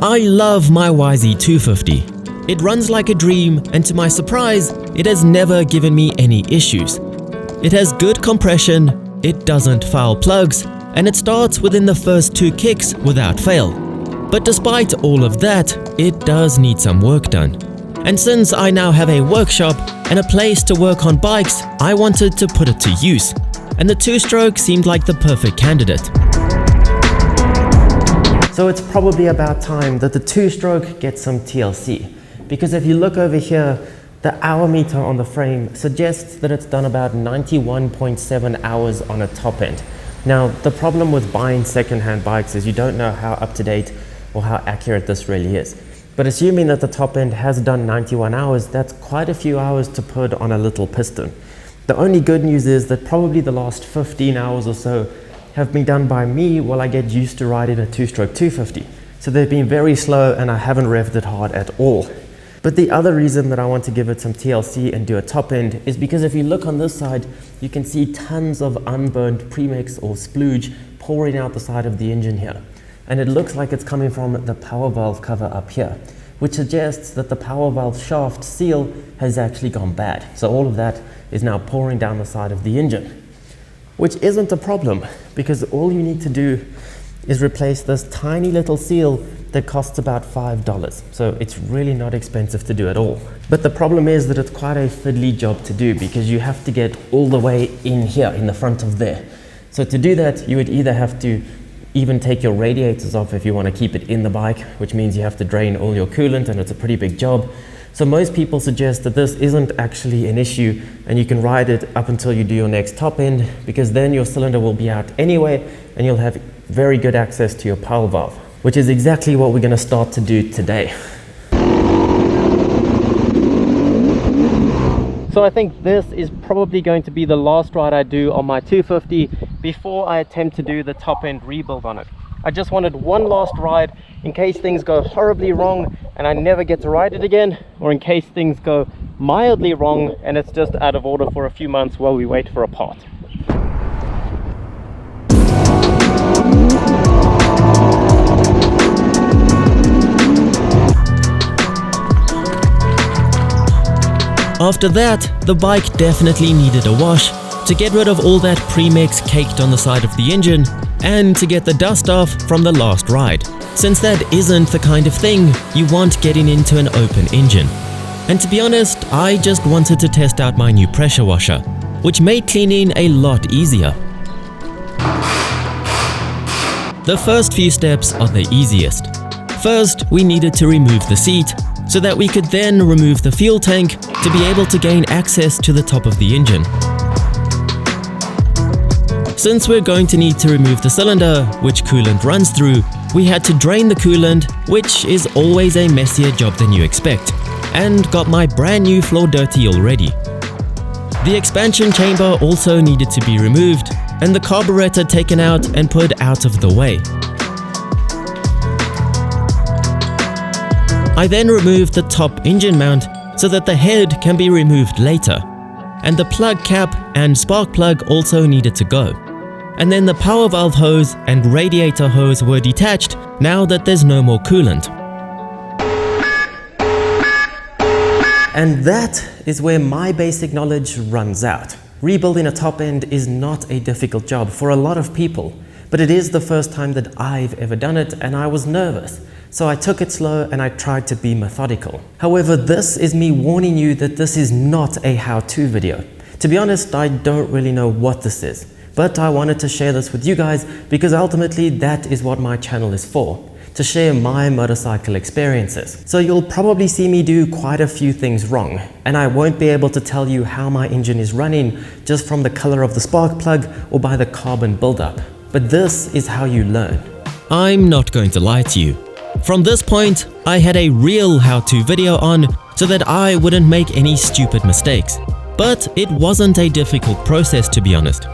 I love my YZ250. It runs like a dream, and to my surprise, it has never given me any issues. It has good compression, it doesn't foul plugs, and it starts within the first 2 kicks without fail. But despite all of that, it does need some work done. And since I now have a workshop and a place to work on bikes, I wanted to put it to use. And the 2-stroke seemed like the perfect candidate. So it's probably about time that the 2-stroke gets some TLC. Because if you look over here, the hour meter on the frame suggests that it's done about 91.7 hours on a top end. Now, the problem with buying second-hand bikes is you don't know how up-to-date or how accurate this really is. But assuming that the top end has done 91 hours, that's quite a few hours to put on a little piston. The only good news is that probably the last 15 hours or so have been done by me while I get used to riding a 2-stroke 250. So they've been very slow and I haven't revved it hard at all. But the other reason that I want to give it some TLC and do a top end is because if you look on this side, you can see tons of unburned premix or splooge pouring out the side of the engine here. And it looks like it's coming from the power valve cover up here, which suggests that the power valve shaft seal has actually gone bad. So all of that is now pouring down the side of the engine. Which isn't a problem, because all you need to do is replace this tiny little seal that costs about $5. So it's really not expensive to do at all. But the problem is that it's quite a fiddly job to do because you have to get all the way in here, in the front of there. So to do that, you would either have to even take your radiators off if you want to keep it in the bike, which means you have to drain all your coolant, and it's a pretty big job. So most people suggest that this isn't actually an issue and you can ride it up until you do your next top end, because then your cylinder will be out anyway and you'll have very good access to your power valve, which is exactly what we're going to start to do today. So I think this is probably going to be the last ride I do on my 250 before I attempt to do the top end rebuild on it. I just wanted one last ride in case things go horribly wrong and I never get to ride it again, or in case things go mildly wrong and it's just out of order for a few months while we wait for a part. After that, the bike definitely needed a wash to get rid of all that premix caked on the side of the engine and to get the dust off from the last ride, since that isn't the kind of thing you want getting into an open engine. And to be honest, I just wanted to test out my new pressure washer, which made cleaning a lot easier. The first few steps are the easiest. First, we needed to remove the seat so that we could then remove the fuel tank to be able to gain access to the top of the engine. Since we're going to need to remove the cylinder, which coolant runs through, we had to drain the coolant, which is always a messier job than you expect, and got my brand new floor dirty already. The expansion chamber also needed to be removed, and the carburetor taken out and put out of the way. I then removed the top engine mount so that the head can be removed later, and the plug cap and spark plug also needed to go. And then the power valve hose and radiator hose were detached now that there's no more coolant. And that is where my basic knowledge runs out. Rebuilding a top end is not a difficult job for a lot of people, but it is the first time that I've ever done it and I was nervous. So I took it slow and I tried to be methodical. However, this is me warning you that this is not a how-to video. To be honest, I don't really know what this is, but I wanted to share this with you guys because ultimately that is what my channel is for, to share my motorcycle experiences. So you'll probably see me do quite a few things wrong, and I won't be able to tell you how my engine is running just from the color of the spark plug or by the carbon buildup. But this is how you learn. I'm not going to lie to you. From this point, I had a real how-to video on so that I wouldn't make any stupid mistakes. But it wasn't a difficult process, to be honest.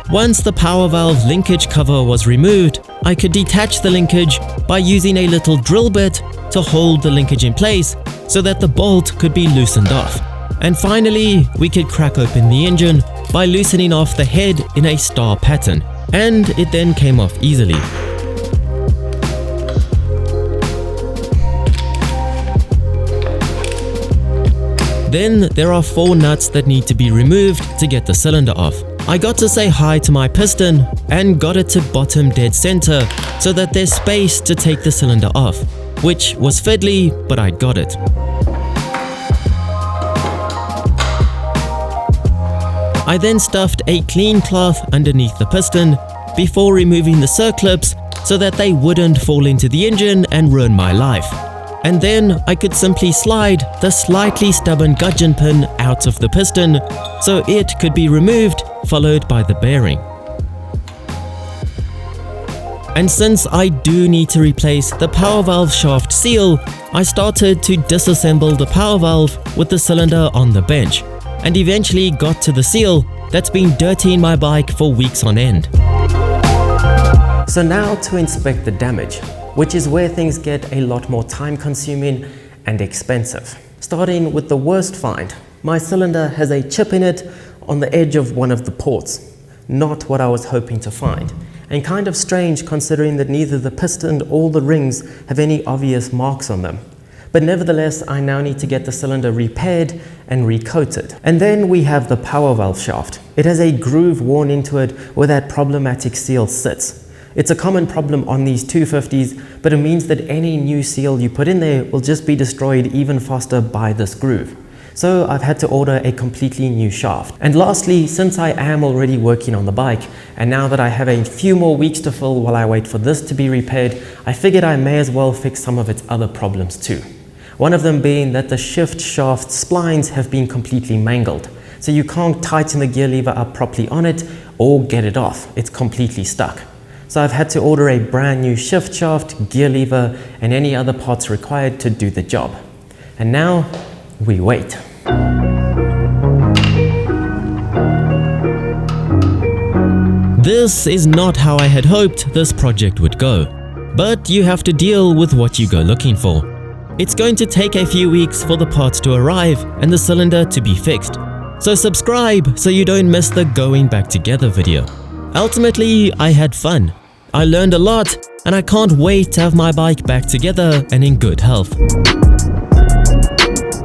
Once the power valve linkage cover was removed, I could detach the linkage by using a little drill bit to hold the linkage in place so that the bolt could be loosened off. And finally, we could crack open the engine by loosening off the head in a star pattern, and it then came off easily. Then there are 4 nuts that need to be removed to get the cylinder off. I got to say hi to my piston and got it to bottom dead center so that there's space to take the cylinder off, which was fiddly, but I got it. I then stuffed a clean cloth underneath the piston before removing the circlips so that they wouldn't fall into the engine and ruin my life. And then I could simply slide the slightly stubborn gudgeon pin out of the piston so it could be removed, followed by the bearing. And since I do need to replace the power valve shaft seal, I started to disassemble the power valve with the cylinder on the bench, and eventually got to the seal that's been dirtying my bike for weeks on end. So now to inspect the damage, which is where things get a lot more time consuming and expensive. Starting with the worst find, my cylinder has a chip in it on the edge of one of the ports. Not what I was hoping to find, and kind of strange considering that neither the piston or the rings have any obvious marks on them. But nevertheless, I now need to get the cylinder repaired and recoated. And then we have the power valve shaft. It has a groove worn into it where that problematic seal sits. It's a common problem on these 250s, but it means that any new seal you put in there will just be destroyed even faster by this groove. So I've had to order a completely new shaft. And lastly, since I am already working on the bike, and now that I have a few more weeks to fill while I wait for this to be repaired, I figured I may as well fix some of its other problems too. One of them being that the shift shaft splines have been completely mangled. So you can't tighten the gear lever up properly on it or get it off. It's completely stuck. So I've had to order a brand new shift shaft, gear lever, and any other parts required to do the job. And now we wait. This is not how I had hoped this project would go, but you have to deal with what you go looking for. It's going to take a few weeks for the parts to arrive and the cylinder to be fixed. So subscribe so you don't miss the going back together video. Ultimately, I had fun. I learned a lot, and I can't wait to have my bike back together and in good health.